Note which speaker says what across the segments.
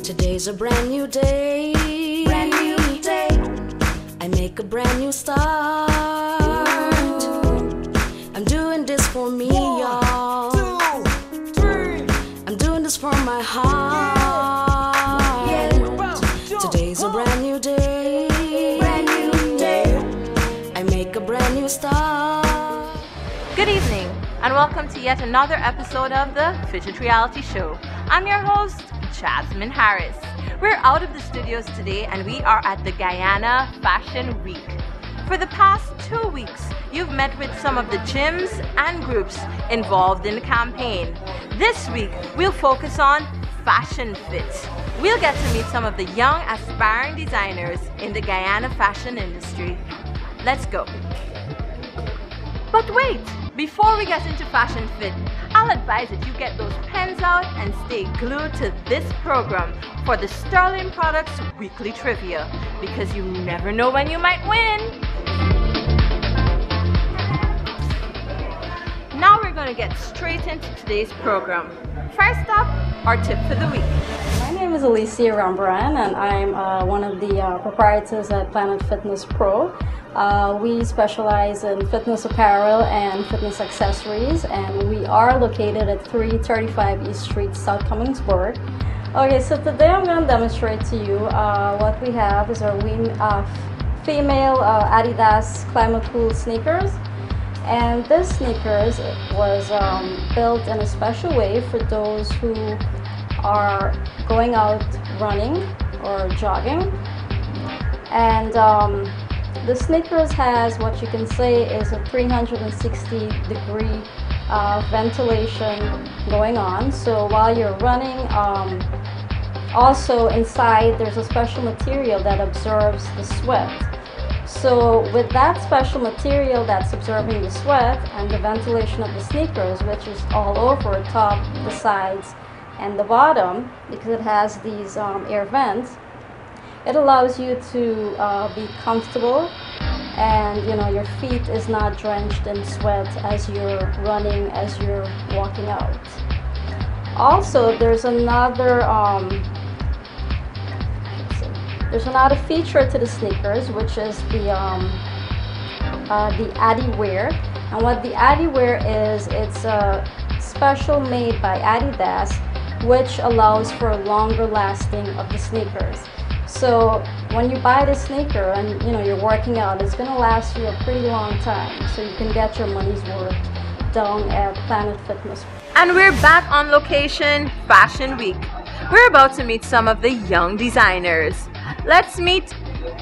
Speaker 1: Today's a brand new day. Brand new day. I make a brand new start. I'm doing this for me, y'all. 1, 2, 3. I'm doing this for my heart. Yeah. Today's a brand new day. Brand new day. I make a brand new start.
Speaker 2: Good evening, and welcome to yet another episode of the Fidget Reality Show. I'm your host, Jasmine Harris. We're out of the studios today and we are at the Guyana Fashion Week. For the past 2 weeks, you've met with some of the gyms and groups involved in the campaign. This week, we'll focus on fashion fit. We'll get to meet some of the young aspiring designers in the Guyana fashion industry. Let's go. But wait, before we get into fashion fit, I'll advise that you get those pens out and stay glued to this program for the Sterling Products Weekly Trivia, because you never know when you might win. Now we're going to get straight into today's program. First up, our tip for the week.
Speaker 3: My name is Alicia Rambran and I'm one of the proprietors at Planet Fitness Pro. We specialize in fitness apparel and fitness accessories, and we are located at 335 East Street, South Communicable. Okay, so today I'm going to demonstrate to you what we have is our female Adidas Climate Cool sneakers. And this sneakers was built in a special way for those who are going out running or jogging. And the sneakers has what you can say is a 360-degree ventilation going on. So while you're running, also inside there's a special material that absorbs the sweat. So with that special material that's absorbing the sweat and the ventilation of the sneakers, which is all over top, the sides, and the bottom, because it has these air vents, it allows you to be comfortable, and your feet is not drenched in sweat as you're running, as you're walking out. Also, there's another feature to the sneakers, which is the Adi Wear. And what the Adi Wear is, it's a special made by Adidas, which allows for longer lasting of the sneakers. So when you buy the sneaker and you're working out, it's going to last you a pretty long time. So you can get your money's worth down at Planet Fitness.
Speaker 2: And we're back on location, Fashion Week. We're about to meet some of the young designers. Let's meet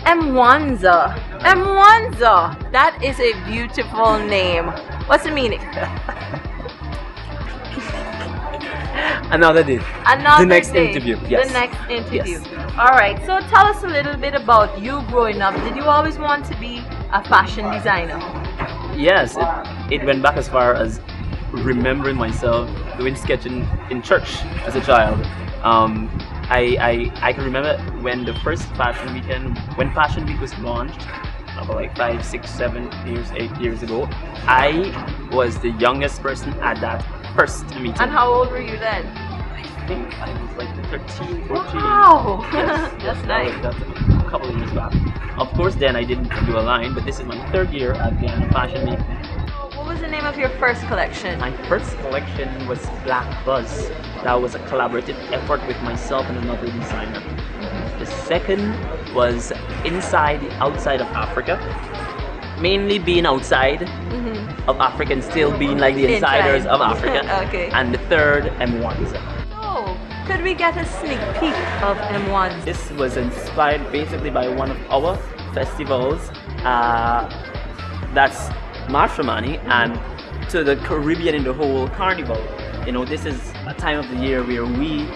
Speaker 2: Mwanza. Mwanza, that is a beautiful name. What's the meaning?
Speaker 4: Another day.
Speaker 2: Another
Speaker 4: the next
Speaker 2: day.
Speaker 4: interview. Yes.
Speaker 2: The next interview.
Speaker 4: Yes.
Speaker 2: All right. So tell us a little bit about you growing up. Did you always want to be a fashion designer?
Speaker 4: Yes, it went back as far as remembering myself doing sketching in church as a child. I can remember when the first fashion weekend, when Fashion Week was launched, about like 5, 6, 7 years, 8 years ago. I was the youngest person at that first meeting.
Speaker 2: And how old were you then?
Speaker 4: I think I was like 13, 14.
Speaker 2: Wow!
Speaker 4: Yes,
Speaker 2: That's nice.
Speaker 4: That's a couple of years back. Of course, then I didn't do a line, but this is my 3rd year at Guyana Fashion Week.
Speaker 2: What was the name of your first collection?
Speaker 4: My first collection was Black Buzz. That was a collaborative effort with myself and another designer. The second was outside of Africa. Mainly being outside of Africa and still being like the insiders of Africa.
Speaker 2: Okay.
Speaker 4: And the third, Mwanza.
Speaker 2: So, could we get a sneak peek of Mwanza?
Speaker 4: This was inspired basically by one of our festivals. That's Mashramani, and to the Caribbean in the whole carnival. This is a time of the year where we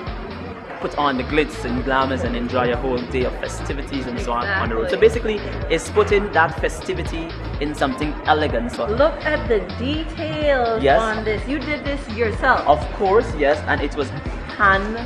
Speaker 4: put on the glitz and glamours and enjoy a whole day of festivities and so on the road. So basically, it's putting that festivity in something elegant. So
Speaker 2: look at the details on this. You did this yourself?
Speaker 4: Of course, yes, and it was hand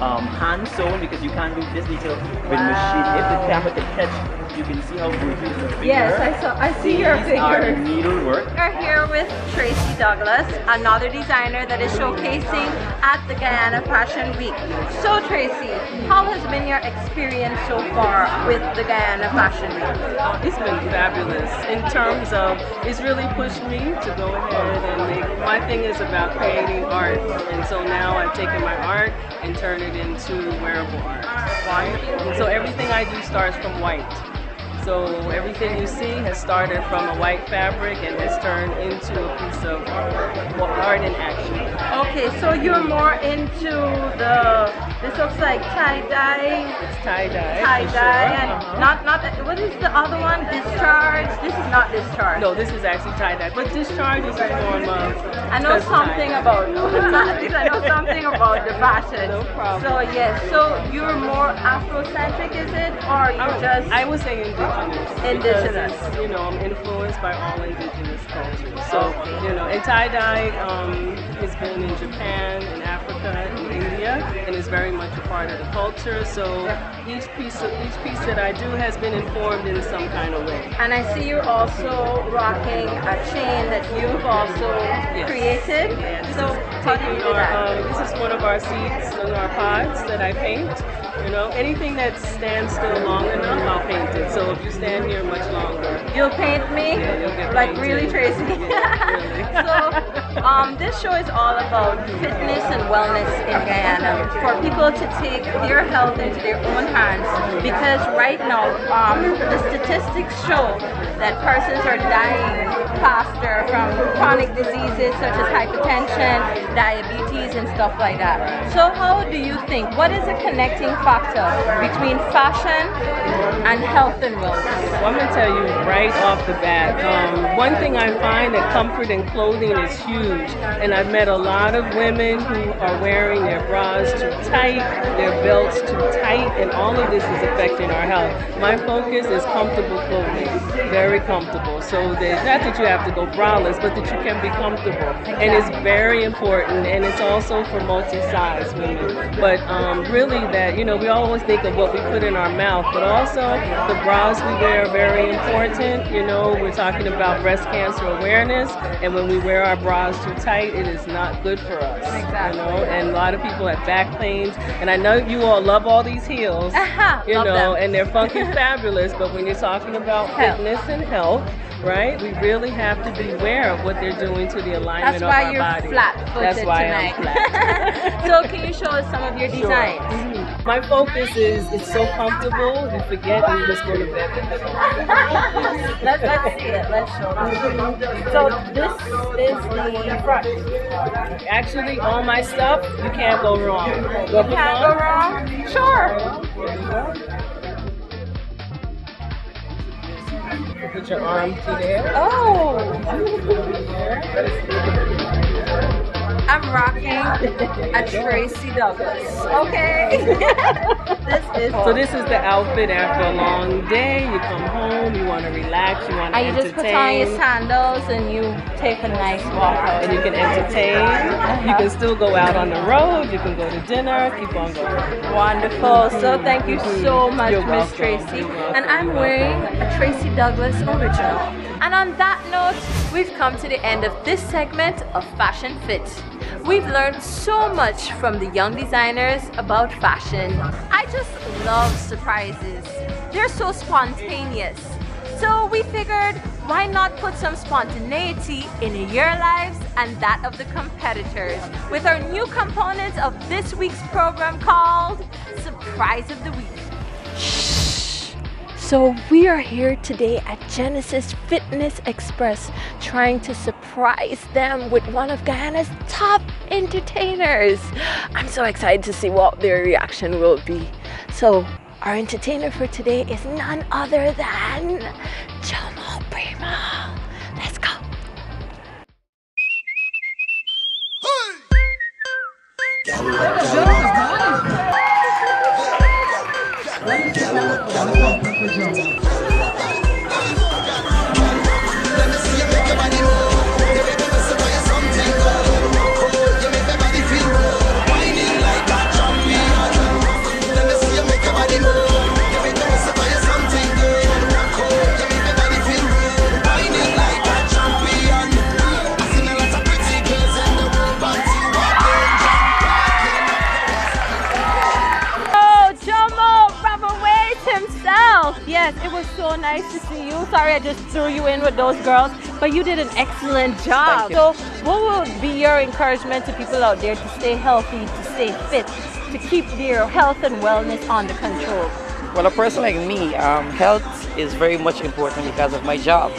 Speaker 4: hand sewn, because you can't do this detail with machine. If the camera can catch, you can see how beautiful the figure.
Speaker 2: Yes, I see your
Speaker 4: These are the
Speaker 2: figure.
Speaker 4: needlework.
Speaker 2: We're here with Tracy Douglas, another designer that is showcasing at the Guyana Fashion Week. So Tracy, how has been your experience so far with the Guyana Fashion Week?
Speaker 5: It's been fabulous in terms of it's really pushed me to go ahead and make, my thing is about creating art, and so now I've taken my art and turned it into wearable art. And so everything I do starts from white. So everything you see has started from a white fabric and has turned into a piece of art in action.
Speaker 2: Okay, so you're more into the, this looks like tie-dye.
Speaker 5: It's tie-dye.
Speaker 2: Tie-dye,
Speaker 5: sure.
Speaker 2: and not, what is the other one? Discharge? This is not discharge.
Speaker 5: No, this is actually tie-dye, but discharge is a form of...
Speaker 2: I know something about, at least I know something about the fashion.
Speaker 5: No problem.
Speaker 2: So yes, so you're more Afrocentric, is it? Or you just...
Speaker 5: I would say indigenous.
Speaker 2: Indigenous.
Speaker 5: Because, you know, I'm influenced by all indigenous cultures. So, you know, and tie-dye has been in Japan, in Africa, in India, and is very much a part of the culture. So each piece that I do has been informed in some kind of way.
Speaker 2: And I see you're also rocking a chain that you've also created.
Speaker 5: Yeah, this
Speaker 2: so
Speaker 5: is
Speaker 2: how do you do that?
Speaker 5: this is one of our seeds in our pods that I paint. You know, anything that stands still long enough, I'll paint it. So if you stand here much longer,
Speaker 2: You'll paint me?
Speaker 5: yeah, you'll get
Speaker 2: Like
Speaker 5: painted.
Speaker 2: really, Tracy?
Speaker 5: Yeah, really.
Speaker 2: So this show is all about fitness and wellness in Guyana, for people to take their health into their own hands, because right now the statistics show that persons are dying faster from chronic diseases such as hypertension, diabetes, and stuff like that. So how do you think, what is a connecting factor between fashion and health and wellness?
Speaker 5: Well, I'm going to tell you right off the bat, one thing I find that comfort in clothing is huge, and I've met a lot of women who are wearing their bras too tight, their belts too tight, and all of this is affecting our health. My focus is comfortable clothing, very comfortable, so that not that you have to go braless, but that you can be comfortable, and it's very important, and it's also for multi-size women, but really that, you know, we always think of what we put in our mouth, but also the bras we wear are very important. You know, we're talking about breast cancer awareness, and when we wear our bras too tight, it is not good for us.
Speaker 2: Exactly.
Speaker 5: You know, and a lot of people have back pains, and I know you all love all these heels, you
Speaker 2: Love
Speaker 5: know,
Speaker 2: them.
Speaker 5: and they're funky fabulous, but when you're talking about fitness and health, right, we really have to be aware of what they're doing to the alignment
Speaker 2: That's
Speaker 5: of
Speaker 2: why
Speaker 5: our
Speaker 2: you're
Speaker 5: body.
Speaker 2: flat-footed
Speaker 5: That's why
Speaker 2: tonight.
Speaker 5: I'm flat.
Speaker 2: So can you show us some of your designs?
Speaker 5: Mhm. My focus is it's so comfortable, you forget and you just go to bed.
Speaker 2: Let's see it. Let's show it. So this is the front.
Speaker 5: Actually, all my stuff, you can't go wrong.
Speaker 2: Can't go wrong? Sure.
Speaker 5: Put your arm to there.
Speaker 2: Oh. I'm rocking a Tracy Douglas. Okay.
Speaker 5: So this is the outfit after a long day. You come home, you want to relax, you want to
Speaker 2: And you just put on your sandals and you take a nice walk out.
Speaker 5: and you can entertain. You can still go out on the road. You can go to dinner. Keep on going.
Speaker 2: Wonderful. So thank you so much,
Speaker 5: You're
Speaker 2: Miss
Speaker 5: welcome.
Speaker 2: Tracy.
Speaker 5: You're welcome.
Speaker 2: And I'm wearing a Tracy Douglas original. And on that note, we've come to the end of this segment of Fashion Fit. We've learned so much from the young designers about fashion. I just love surprises. They're so spontaneous. So we figured, why not put some spontaneity in your lives and that of the competitors with our new component of this week's program called Surprise of the Week. So we are here today at Genesis Fitness Express trying to surprise them with one of Guyana's top entertainers. I'm so excited to see what their reaction will be. So our entertainer for today is none other than Jomo Primo. Let's go. so nice to see you. Sorry I just threw you in with those girls, but you did an excellent job. So what would be your encouragement to people out there to stay healthy, to stay fit, to keep their health and wellness under control?
Speaker 6: Well, a person like me, health is very much important because of my job.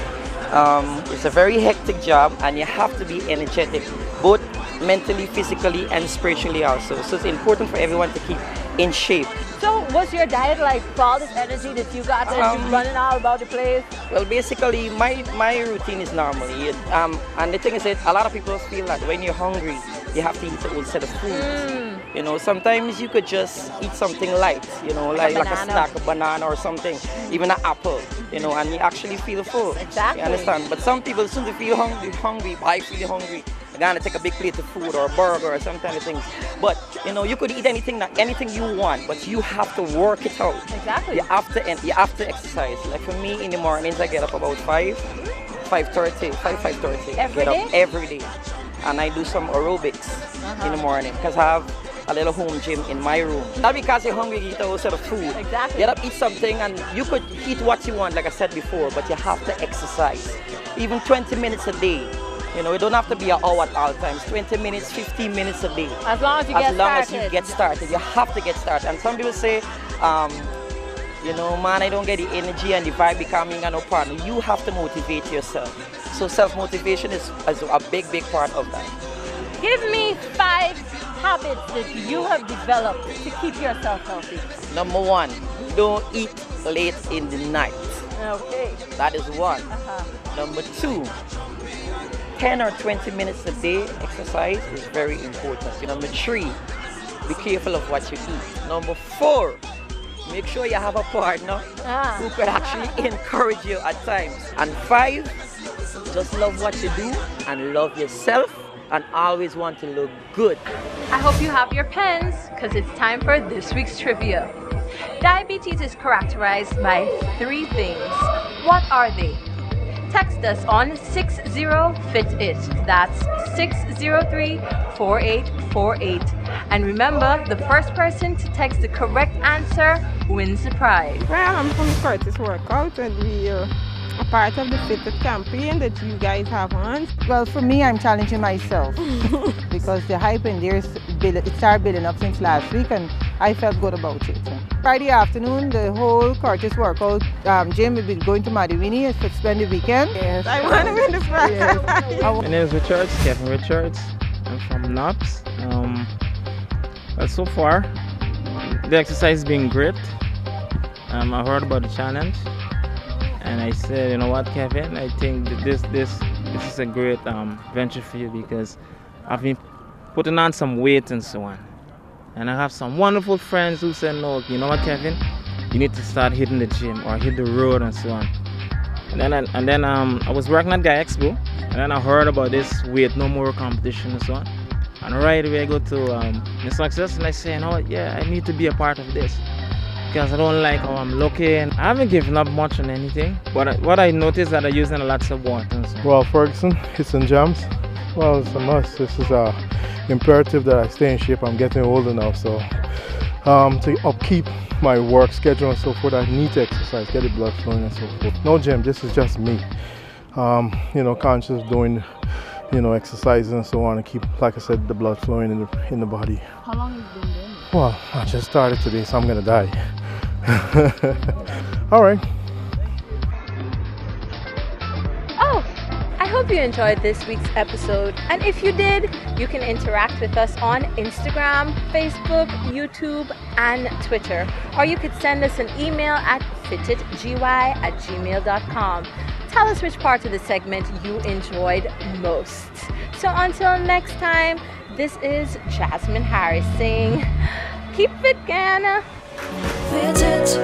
Speaker 6: It's a very hectic job and you have to be energetic, both mentally, physically, and spiritually also. So it's important for everyone to keep in shape.
Speaker 2: So what's your diet like for all this energy that you got and you're running all about the place?
Speaker 6: Well, basically, my routine is normally, and the thing is that a lot of people feel that when you're hungry, you have to eat a whole set of food. You know, sometimes you could just eat something light, you know, like a snack, a banana or something, even an apple, you know, and you actually feel full.
Speaker 2: Exactly.
Speaker 6: You understand? But some people, as soon as they feel hungry, I feel hungry, they're gonna take a big plate of food or a burger or some kind of things. But, you know, you could eat anything you want, but you have to work it out.
Speaker 2: Exactly.
Speaker 6: You have to exercise. Like for me, in the mornings, I get up about 5:30.
Speaker 2: Every
Speaker 6: Get
Speaker 2: day?
Speaker 6: up every day. And I do some aerobics in the morning because I have a little home gym in my room. Not because you're hungry, you eat a whole set of food.
Speaker 2: Exactly.
Speaker 6: Get up, eat something, and you could eat what you want, like I said before, but you have to exercise. Even 20 minutes a day. You know, it don't have to be an hour at all times. 20 minutes, 15 minutes a day.
Speaker 2: As long as you get started.
Speaker 6: As long as you get started. You have to get started. And some people say, you know, man, I don't get the energy and the vibe becoming no partner. You have to motivate yourself. So self-motivation is a big, big part of that.
Speaker 2: Give me 5 habits that you have developed to keep yourself healthy.
Speaker 6: Number 1, don't eat late in the night.
Speaker 2: Okay.
Speaker 6: That is 1. Number 2, 10 or 20 minutes a day exercise is very important. Number 3, be careful of what you eat. Number 4, make sure you have a partner who could actually encourage you at times. And 5, just love what you do and love yourself and always want to look good.
Speaker 2: I hope you have your pens because it's time for this week's trivia. Diabetes is characterized by 3 things. What are they? Text us on 60FIT-IT. That's 603-4848. And remember, the first person to text the correct answer wins the prize.
Speaker 7: Well, I'm from Curtis Workout and we are a part of the Fit-It campaign that you guys have on.
Speaker 8: Well, for me, I'm challenging myself because the hype in there it started building up since last week and I felt good about it. Friday afternoon, the whole Curtis Workout gym will be going to Madiwini to spend the weekend.
Speaker 7: Yes, I want to win this prize.
Speaker 8: Yes.
Speaker 9: My name is Richards, Kevin Richards. I'm from Knox. Well, so far, the exercise has been great. I heard about the challenge. And I said, you know what, Kevin, I think that this is a great venture for you because I've been putting on some weight and so on. And I have some wonderful friends who said, no, you know what, Kevin, you need to start hitting the gym or hit the road and so on. And then I was working at Guy Expo, and then I heard about this weight no more competition and so on. And right away I go to Mr. Success and I say, you know what, yeah, I need to be a part of this. Because I don't like how I'm looking. I haven't given up much on anything, but what I noticed that I'm using lots of water.
Speaker 10: Well, Ferguson, hits and jams. Well, it's a must. This is imperative that I stay in shape. I'm getting older now, so to upkeep my work schedule and so forth, I need to exercise, get the blood flowing and so forth. No gym, this is just me. You know, conscious doing, you know, exercises and so on, and keep, like I said, the blood flowing in the body.
Speaker 2: How long have you been doing it?
Speaker 10: Well, I just started today, so I'm gonna die. All right.
Speaker 2: Oh, I hope you enjoyed this week's episode. And if you did, you can interact with us on Instagram, Facebook, YouTube, and Twitter. Or you could send us an email at fititgy@gmail.com. Tell us which part of the segment you enjoyed most. So until next time, this is Jasmine Harris saying, keep fit, Guyana.
Speaker 1: Fit it.